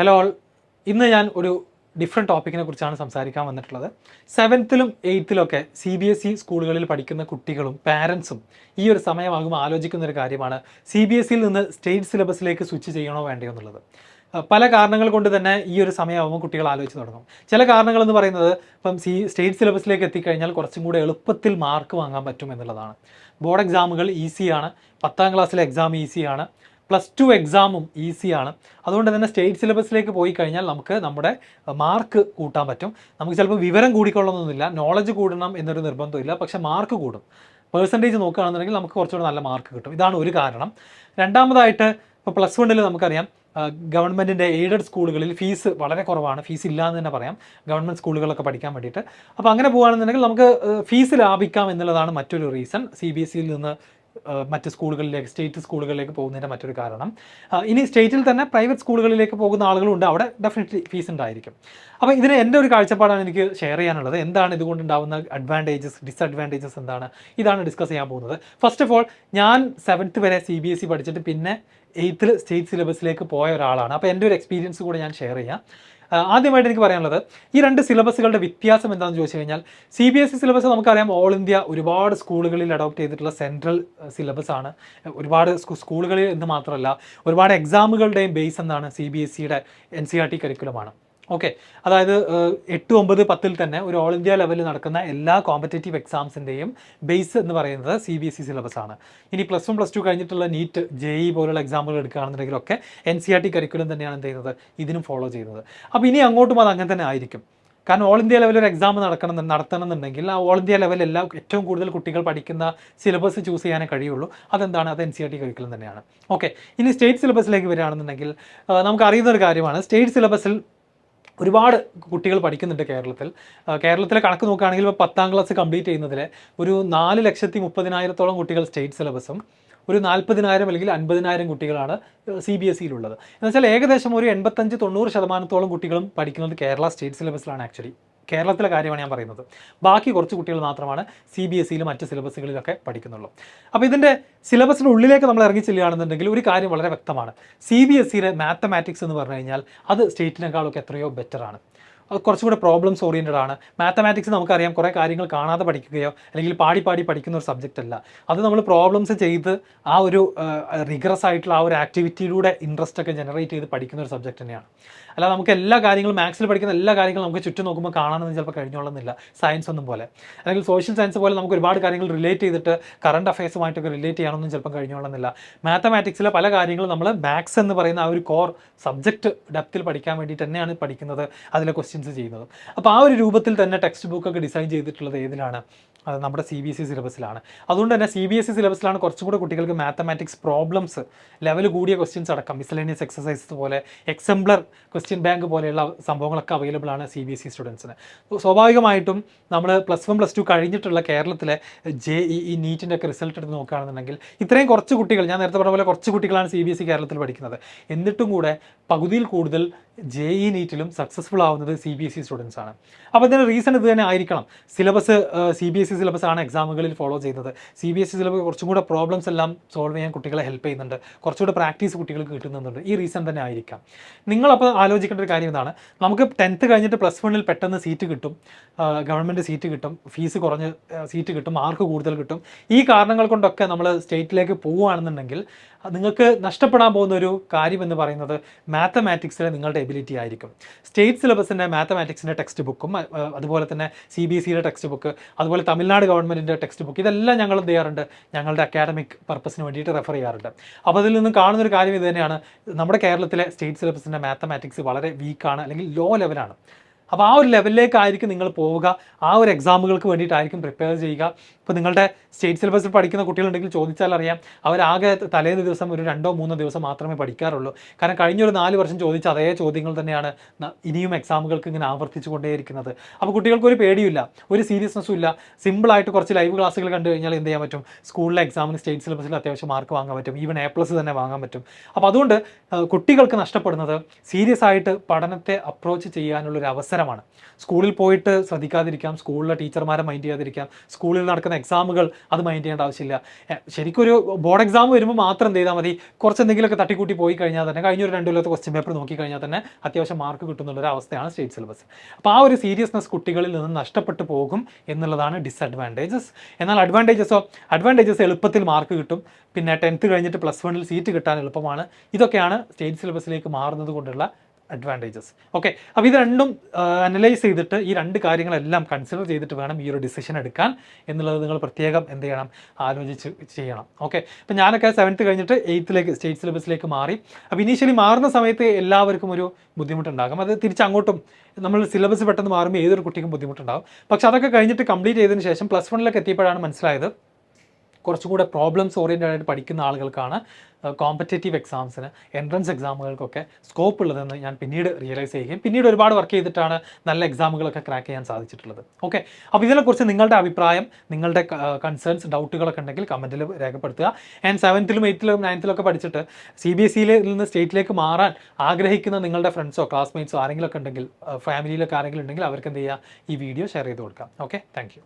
Hello all, ഇന്ന് ഞാൻ ഒരു ഡിഫറെൻറ്റ് ടോപ്പിക്കിനെ കുറിച്ചാണ് സംസാരിക്കാൻ വന്നിട്ടുള്ളത്. 7th-ലും 8th-ലൊക്കെ CBSE സ്കൂളുകളിൽ പഠിക്കുന്ന കുട്ടികളും പാരൻസും ഈ ഒരു സമയമാകുമ്പോൾ ആലോചിക്കുന്ന ഒരു കാര്യമാണ് CBSEയിൽ നിന്ന് സ്റ്റേറ്റ് സിലബസിലേക്ക് സ്വിച്ച് ചെയ്യണോ വേണ്ടയോ എന്നുള്ളത്. പല കാരണങ്ങൾ കൊണ്ട് തന്നെ ഈ ഒരു സമയമാകുമ്പോൾ കുട്ടികൾ ആലോചിച്ച് തുടങ്ങും. ചില കാരണങ്ങളെന്ന് പറയുന്നത് ഇപ്പം സ്റ്റേറ്റ് സിലബസിലേക്ക് എത്തിക്കഴിഞ്ഞാൽ കുറച്ചും കൂടെ എളുപ്പത്തിൽ മാർക്ക് വാങ്ങാൻ പറ്റും എന്നുള്ളതാണ്. ബോർഡ് എക്സാമുകൾ ഈസിയാണ്, 10ാം ക്ലാസ്സിലെ എക്സാം ഈസിയാണ്, +2 എക്സാമും ഈസിയാണ്. അതുകൊണ്ട് തന്നെ സ്റ്റേറ്റ് സിലബസിലേക്ക് പോയി കഴിഞ്ഞാൽ നമുക്ക് നമ്മുടെ മാർക്ക് കൂട്ടാൻ പറ്റും. നമുക്ക് ചിലപ്പോൾ വിവരം കൂടിക്കൊള്ളണമെന്നില്ല, നോളജ് കൂടണം എന്നൊരു നിർബന്ധമില്ല, പക്ഷേ മാർക്ക് കൂടും. പെർസെൻറ്റേജ് നോക്കുകയാണെന്നുണ്ടെങ്കിൽ നമുക്ക് കുറച്ചുകൂടെ നല്ല മാർക്ക് കിട്ടും. ഇതാണ് ഒരു കാരണം. രണ്ടാമതായിട്ട് ഇപ്പോൾ +1-ൽ നമുക്കറിയാം ഗവൺമെൻറ്റിൻ്റെ എയ്ഡഡ് സ്കൂളുകളിൽ ഫീസ് വളരെ കുറവാണ്, ഫീസ് ഇല്ല എന്ന് തന്നെ പറയാം ഗവൺമെൻറ് സ്കൂളുകളൊക്കെ പഠിക്കാൻ വേണ്ടിയിട്ട്. അപ്പോൾ അങ്ങനെ പോകുകയാണെന്നുണ്ടെങ്കിൽ നമുക്ക് ഫീസ് ലാഭിക്കാം എന്നുള്ളതാണ് മറ്റൊരു റീസൺ CBSEയിൽ നിന്ന് മറ്റ് സ്കൂളുകളിലേക്ക്, സ്റ്റേറ്റ് സ്കൂളുകളിലേക്ക് പോകുന്നതിൻ്റെ മറ്റൊരു കാരണം. ഇനി സ്റ്റേറ്റിൽ തന്നെ പ്രൈവറ്റ് സ്കൂളുകളിലേക്ക് പോകുന്ന ആളുകളുണ്ട്, അവിടെ ഡെഫിനറ്റ്ലി ഫീസ് ഉണ്ടായിരിക്കും. അപ്പോൾ ഇതിന് എൻ്റെ ഒരു കാഴ്ചപ്പാടാണ് എനിക്ക് ഷെയർ ചെയ്യാനുള്ളത്. എന്താണ് ഇതുകൊണ്ടുണ്ടാകുന്ന അഡ്വാൻറ്റേജസ്, ഡിസഡ്വാൻറ്റേജസ് എന്താണ്, ഇതാണ് ഡിസ്കസ് ചെയ്യാൻ പോകുന്നത്. ഫസ്റ്റ് ഓഫ് ഓൾ, ഞാൻ 7th വരെ CBSE പഠിച്ചിട്ട് പിന്നെ 8th സ്റ്റേറ്റ് സിലബസിലേക്ക് പോയ ഒരാളാണ്. അപ്പോൾ എൻ്റെ ഒരു എക്സ്പീരിയൻസ് കൂടെ ഞാൻ ഷെയർ ചെയ്യാം. ആദ്യമായിട്ട് എനിക്ക് പറയാനുള്ളത്, ഈ രണ്ട് സിലബസുകളുടെ വ്യത്യാസം എന്താണെന്ന് ചോദിച്ചു കഴിഞ്ഞാൽ, CBSE സിലബസ് നമുക്കറിയാം ഓൾ ഇന്ത്യ ഒരുപാട് സ്കൂളുകളിൽ അഡോപ്റ്റ് ചെയ്തിട്ടുള്ള സെൻട്രൽ സിലബസ് ആണ്. ഒരുപാട് സ്കൂളുകളിൽ എന്ന് മാത്രമല്ല ഒരുപാട് എക്സാമുകളുടെയും ബേസ് എന്താണ് CBSEയുടെ NCERT കരിക്കുലമാണ്. ഓക്കെ, അതായത് 8, 9, 10-ൽ തന്നെ ഒരു ഓൾ ഇന്ത്യ ലെവലിൽ നടക്കുന്ന എല്ലാ കോമ്പറ്റേറ്റീവ് എക്സാംസിൻ്റെയും ബേസ് എന്ന് പറയുന്നത് CBSE സിലബസ് ആണ്. ഇനി +1, +2 കഴിഞ്ഞിട്ടുള്ള നീറ്റ്, JEE പോലുള്ള എക്സാമ്പിൾ എടുക്കുകയാണെന്നുണ്ടെങ്കിലൊക്കെ NCERT കരിക്കുലം തന്നെയാണ് എന്ത് ചെയ്യുന്നത്, ഇതിനും ഫോളോ ചെയ്യുന്നത്. അപ്പോൾ ഇനി അങ്ങോട്ടും അത് അങ്ങനെ തന്നെ ആയിരിക്കും. കാരണം ഓൾ ഇന്ത്യ ലെവലിൽ ഒരു എക്സാം നടത്തണമെന്നുണ്ടെങ്കിൽ ആ ഓൾ ഇന്ത്യ ലെവലിൽ ഏറ്റവും കൂടുതൽ കുട്ടികൾ പഠിക്കുന്ന സിലബസ് ചൂസ് ചെയ്യാനേ കഴിയുള്ളൂ. അതെന്താണ്? അത് NCERT കരിക്കുലം തന്നെയാണ്. ഓക്കെ, ഇനി സ്റ്റേറ്റ് സിലബസിലേക്ക് വരികയാണെന്നുണ്ടെങ്കിൽ നമുക്കറിയുന്ന ഒരു കാര്യമാണ്, സ്റ്റേറ്റ് സിലബസിൽ ഒരുപാട് കുട്ടികൾ പഠിക്കുന്നുണ്ട് കേരളത്തിലെ കണക്ക് നോക്കുകയാണെങ്കിൽ ഇപ്പോൾ 10ാം ക്ലാസ് കംപ്ലീറ്റ് ചെയ്യുന്നതിൽ ഒരു 4,30,000-ഓളം കുട്ടികൾ സ്റ്റേറ്റ് സിലബസും ഒരു 40,000 അല്ലെങ്കിൽ 50,000 കുട്ടികളാണ് CBSEയിലുള്ളത്. എന്നുവെച്ചാൽ ഏകദേശം ഒരു 85-90% കുട്ടികളും പഠിക്കുന്നത് കേരള സ്റ്റേറ്റ് സിലബസിലാണ്. ആക്ച്വലി കേരളത്തിലെ കാര്യമാണ് ഞാൻ പറയുന്നത്. ബാക്കി കുറച്ച് കുട്ടികൾ മാത്രമാണ് CBSEയിലും മറ്റ് സിലബസുകളിലൊക്കെ പഠിക്കുന്നുള്ളൂ. അപ്പോൾ ഇതിൻ്റെ സിലബസിൻ്റെ ഉള്ളിലേക്ക് നമ്മൾ ഇറങ്ങി ചെല്ലുകയാണെന്നുണ്ടെങ്കിൽ ഒരു കാര്യം വളരെ വ്യക്തമാണ്. CBSEയിലെ മാത്തമാറ്റിക്സ് എന്ന് പറഞ്ഞു കഴിഞ്ഞാൽ അത് സ്റ്റേറ്റിനേക്കാളൊക്കെ എത്രയോ ബെറ്ററാണ്. അത് കുറച്ചുകൂടെ പ്രോബ്ലംസ് ഓറിയൻറ്റഡ് ആണ്. മാത്തമാറ്റിക്സ് നമുക്കറിയാം കുറേ കാര്യങ്ങൾ കാണാതെ പഠിക്കുകയോ അല്ലെങ്കിൽ പാടി പഠിക്കുന്ന ഒരു സബ്ജക്റ്റ് അല്ല. അത് നമ്മൾ പ്രോബ്ലംസ് ചെയ്ത് ആ ഒരു റിഗറസ് ആയിട്ടുള്ള ആ ഒരു ആക്ടിവിറ്റിയിലൂടെ ഇൻട്രസ്റ്റ് ഒക്കെ ജനറേറ്റ് ചെയ്ത് പഠിക്കുന്ന ഒരു സബ്ജക്റ്റ് തന്നെയാണ്. അല്ല, നമുക്ക് എല്ലാ കാര്യങ്ങളും മാത്സിൽ പഠിക്കുന്ന എല്ലാ കാര്യങ്ങളും നമുക്ക് ചുറ്റും നോക്കുമ്പോൾ കാണാനൊന്നും ചിലപ്പോൾ കഴിഞ്ഞോളുന്നില്ല. സയൻസ് ഒന്നും പോലെ അല്ലെങ്കിൽ സോഷ്യൽ സയൻസ് പോലെ നമുക്ക് ഒരുപാട് കാര്യങ്ങൾ റിലേറ്റ് ചെയ്തിട്ട് കറണ്ട് അഫയേഴ്സുമായിട്ടൊക്കെ റിലേറ്റ് ചെയ്യാനൊന്നും ചിലപ്പോൾ കഴിഞ്ഞോളുന്നില്ല. മാത്തമാറ്റിക്സിലെ പല കാര്യങ്ങളും നമ്മൾ മാത്സ് എന്ന് പറയുന്ന ആ ഒരു കോർ സബ്ജക്റ്റ് ഡെപ്തിൽ പഠിക്കാൻ വേണ്ടിയിട്ട് തന്നെയാണ് പഠിക്കുന്നത്, അതിലെ ക്വസ്റ്റ്യൻസ് ചെയ്യുന്നത്. അപ്പോൾ ആ ഒരു രൂപത്തിൽ തന്നെ ടെക്സ്റ്റ് ബുക്കൊക്കെ ഡിസൈൻ ചെയ്തിട്ടുള്ളത് ഏതിലാണ്? അത് നമ്മുടെ CBSE സിലബസിലാണ്. അതുകൊണ്ട് തന്നെ CBSE സിലബസിലാണ് കുറച്ചും കൂടെ കുട്ടികൾക്ക് മാത്തമാറ്റിക്സ് പ്രോബ്ലംസ്, ലെവൽ കൂടിയ ക്വസ്റ്റ്യൻസ് അടക്കം, മിസലേനിയസ് എക്സസൈസസ് പോലെ, എക്സംപ്ലർ ക്വസ്റ്റ്യൻ ബാങ്ക് പോലെയുള്ള സംഭവങ്ങളൊക്കെ അവൈലബിൾ ആണ് CBSE സ്റ്റുഡൻസിന്. സ്വാഭാവികമായിട്ടും നമ്മൾ +1, +2 കഴിഞ്ഞിട്ടുള്ള കേരളത്തിലെ JEE നീറ്റിൻ്റെ ഒക്കെ റിസൾട്ട് എടുത്ത് നോക്കുകയാണെന്നുണ്ടെങ്കിൽ ഇത്രയും കുറച്ച് കുട്ടികൾ, ഞാൻ നേരത്തെ പറഞ്ഞ പോലെ കുറച്ച് കുട്ടികളാണ് CBSE കേരളത്തിൽ പഠിക്കുന്നത്. എന്നിട്ടും കൂടെ പകുതിയിൽ കൂടുതൽ JEE നീറ്റിലും സക്സസ്ഫുൾ ആവുന്നത് CBSE സ്റ്റുഡൻസ് ആണ്. അപ്പോൾ ഇതിന് റീസൺ ഇത് തന്നെ ആയിരിക്കണം. സിലബസ് CBSE സിലബസ് ആണ് എക്സാമുകളിൽ ഫോളോ ചെയ്യുന്നത്. CBSE സിലബസ് കുറച്ചും കൂടെ പ്രോബ്ലംസ് എല്ലാം സോൾവ് ചെയ്യാൻ കുട്ടികളെ ഹെൽപ്പ് ചെയ്യുന്നുണ്ട്, കുറച്ചുകൂടെ പ്രാക്ടീസ് കുട്ടികൾക്ക് കിട്ടുന്നുണ്ട്. ഈ റീസൺ തന്നെ ആയിരിക്കാം. നിങ്ങളപ്പോൾ ആലോചിക്കേണ്ട ഒരു കാര്യം ഇതാണ്, നമുക്ക് 10th കഴിഞ്ഞിട്ട് +1-ൽ പെട്ടെന്ന് സീറ്റ് കിട്ടും, ഗവൺമെൻറ് സീറ്റ് കിട്ടും, ഫീസ് കുറഞ്ഞ് സീറ്റ് കിട്ടും, മാർക്ക് കൂടുതൽ കിട്ടും. ഈ കാരണങ്ങൾ കൊണ്ടൊക്കെ നമ്മൾ സ്റ്റേറ്റിലേക്ക് പോവുകയാണെന്നുണ്ടെങ്കിൽ നിങ്ങൾക്ക് നഷ്ടപ്പെടാൻ പോകുന്ന ഒരു കാര്യം എന്ന് പറയുന്നത് മാത്തമാറ്റിക്സിലെ നിങ്ങളുടെ എബിലിറ്റി ആയിരിക്കും. സ്റ്റേറ്റ് സിലബസിൻ്റെ മാത്തമാറ്റിക്സിൻ്റെ ടെക്സ്റ്റ് ബുക്കും അതുപോലെ തന്നെ CBSEയുടെ ടെക്സ്റ്റ് ബുക്ക്, അതുപോലെ തമിഴ്നാട് ഗവൺമെൻറ്റിൻ്റെ ടെക്സ്റ്റ് ബുക്ക്, ഇതെല്ലാം ഞങ്ങൾ എന്ത് ചെയ്യാറുണ്ട്, ഞങ്ങളുടെ അക്കാഡമിക് പർപ്പസിന് വേണ്ടിയിട്ട് റെഫർ ചെയ്യാറുണ്ട്. അപ്പോൾ അതിൽ നിന്ന് കാണുന്നൊരു കാര്യം ഇത് തന്നെയാണ്, നമ്മുടെ കേരളത്തിലെ സ്റ്റേറ്റ് സിലബസിൻ്റെ മാത്തമാറ്റിക്സ് വളരെ വീക്കാണ് അല്ലെങ്കിൽ ലോ ലെവലാണ്. അപ്പോൾ ആ ഒരു ലെവലിലേക്കായിരിക്കും നിങ്ങൾ പോവുക, ആ ഒരു എക്സാമുകൾക്ക് വേണ്ടിയിട്ടായിരിക്കും പ്രിപ്പയർ ചെയ്യുക. ഇപ്പോൾ നിങ്ങളുടെ സ്റ്റേറ്റ് സിലബസിൽ പഠിക്കുന്ന കുട്ടികളുണ്ടെങ്കിൽ ചോദിച്ചാൽ അറിയാം, അവരാകെ തലേന്ന് ദിവസം ഒരു 2-3 ദിവസം മാത്രമേ പഠിക്കാറുള്ളൂ. കാരണം കഴിഞ്ഞൊരു 4 വർഷം ചോദിച്ച അതേ ചോദ്യങ്ങൾ തന്നെയാണ് ഇനിയും എക്സാമുകൾക്ക് ഇങ്ങനെ ആവർത്തിച്ചു കൊണ്ടേയിരിക്കുന്നത്. അപ്പോൾ കുട്ടികൾക്ക് ഒരു പേടിയില്ല, ഒരു സീരിയസ്നെസ്സും ഇല്ല. സിമ്പിളായിട്ട് കുറച്ച് ലൈവ് ക്ലാസ്സുകൾ കണ്ടു കഴിഞ്ഞാൽ എന്ത് ചെയ്യാൻ പറ്റും, സ്കൂളിലെ എക്സാമിന് സ്റ്റേറ്റ് സിലബസിൽ അത്യാവശ്യം മാർക്ക് വാങ്ങാൻ പറ്റും, ഈവൻ A+ തന്നെ വാങ്ങാൻ പറ്റും. അപ്പോൾ അതുകൊണ്ട് കുട്ടികൾക്ക് നഷ്ടപ്പെടുന്നത് സീരിയസ് ആയിട്ട് പഠനത്തെ അപ്രോച്ച് ചെയ്യാനുള്ളൊരു അവസരം നിസ്സാരമാണ്. സ്കൂളിൽ പോയിട്ട് ശ്രദ്ധിക്കാതിരിക്കാം, സ്കൂളിലെ ടീച്ചർമാരെ മൈൻഡ് ചെയ്യാതിരിക്കാം, സ്കൂളിൽ നടക്കുന്ന എക്സാമുകൾ അത് മൈൻഡ് ചെയ്യേണ്ട ആവശ്യമില്ല. ശരിക്കും ഒരു ബോർഡ് എക്സാം വരുമ്പോൾ മാത്രം എന്ത് ചെയ്താൽ മതി, കുറച്ച് എന്തെങ്കിലുമൊക്കെ തട്ടിക്കൂട്ടി പോയി കഴിഞ്ഞാൽ തന്നെ കഴിഞ്ഞ ഒരു 2 കൊല്ലത്തെ ക്വസ്റ്റ്യൻ പേപ്പർ നോക്കി കഴിഞ്ഞാൽ തന്നെ അത്യാവശ്യം മാർക്ക് കിട്ടുന്നുള്ളൊരു അവസ്ഥയാണ് സ്റ്റേറ്റ് സിലബസ്. അപ്പോൾ ആ ഒരു സീരിയസ്നെസ് കുട്ടികളിൽ നിന്ന് നഷ്ടപ്പെട്ടു പോകും എന്നുള്ളതാണ് ഡിസഡ്വാൻറ്റേജസ്. എന്നാൽ അഡ്വാൻറ്റേജസ് എളുപ്പത്തിൽ മാർക്ക് കിട്ടും, പിന്നെ 10th കഴിഞ്ഞിട്ട് +1 സീറ്റ് കിട്ടാൻ എളുപ്പമാണ്. ഇതൊക്കെയാണ് സ്റ്റേറ്റ് സിലബസിലേക്ക് മാറുന്നത് കൊണ്ടുള്ള അഡ്വാൻറ്റേജസ്. ഓക്കെ, അപ്പോൾ ഇത് രണ്ടും അനലൈസ് ചെയ്തിട്ട് ഈ 2 കാര്യങ്ങളെല്ലാം കൺസിഡർ ചെയ്തിട്ട് വേണം ഈ ഒരു ഡിസിഷൻ എടുക്കാൻ എന്നുള്ളത് നിങ്ങൾ പ്രത്യേകം എന്ത് ചെയ്യണം, ആലോചിച്ച് ചെയ്യണം. ഓക്കെ, അപ്പോൾ ഞാനൊക്കെ 7th കഴിഞ്ഞിട്ട് 8th സ്റ്റേറ്റ് സിലബസിലേക്ക് മാറി. അപ്പോൾ ഇനീഷ്യലി മാറുന്ന സമയത്ത് എല്ലാവർക്കും ഒരു ബുദ്ധിമുട്ടുണ്ടാകും. അത് തിരിച്ചങ്ങോട്ടും നമ്മൾ സിലബസ് പെട്ടെന്ന് മാറുമ്പോൾ ഏതൊരു കുട്ടിക്കും ബുദ്ധിമുട്ടുണ്ടാകും. പക്ഷെ അതൊക്കെ കഴിഞ്ഞിട്ട് കംപ്ലീറ്റ് ചെയ്തതിന് ശേഷം +1 എത്തിയപ്പോഴാണ് മനസ്സിലായത് കുറച്ചുകൂടെ പ്രോബ്ലംസ് ഓറിയൻറ്റഡ് ആയിട്ട് പഠിക്കുന്ന ആളുകൾക്കാണ് കോമ്പറ്റേറ്റീവ് എക്സാംസിന്, എൻട്രൻസ് എക്സാമുകൾക്കൊക്കെ സ്കോപ്പ് ഉള്ളതെന്ന് ഞാൻ പിന്നീട് റിയലൈസ് ചെയ്യുകയും പിന്നീട് ഒരുപാട് വർക്ക് ചെയ്തിട്ടാണ് നല്ല എക്സാമുകളൊക്കെ ക്രാക്ക് ചെയ്യാൻ സാധിച്ചിട്ടുള്ളത്. ഓക്കെ, അപ്പോൾ ഇതിനെക്കുറിച്ച് നിങ്ങളുടെ അഭിപ്രായം, നിങ്ങളുടെ കൺസേൺസ്, ഡൗട്ടുകളൊക്കെ ഉണ്ടെങ്കിൽ കമൻറ്റിൽ രേഖപ്പെടുത്തുക. ആൻഡ് 7th, 8th, 9th പഠിച്ചിട്ട് CBSE നിന്ന് സ്റ്റേറ്റിലേക്ക് മാറാൻ ആഗ്രഹിക്കുന്ന നിങ്ങളുടെ ഫ്രണ്ട്സോ ക്ലാസ്മേറ്റ്സോ ആരെങ്കിലുമൊക്കെ ഉണ്ടെങ്കിൽ, ഫാമിലിയിലൊക്കെ ആരെങ്കിലും ഉണ്ടെങ്കിൽ അവർക്ക് എന്ത് ചെയ്യുക, ഈ വീഡിയോ ഷെയർ ചെയ്ത് കൊടുക്കാം. Okay, thank you.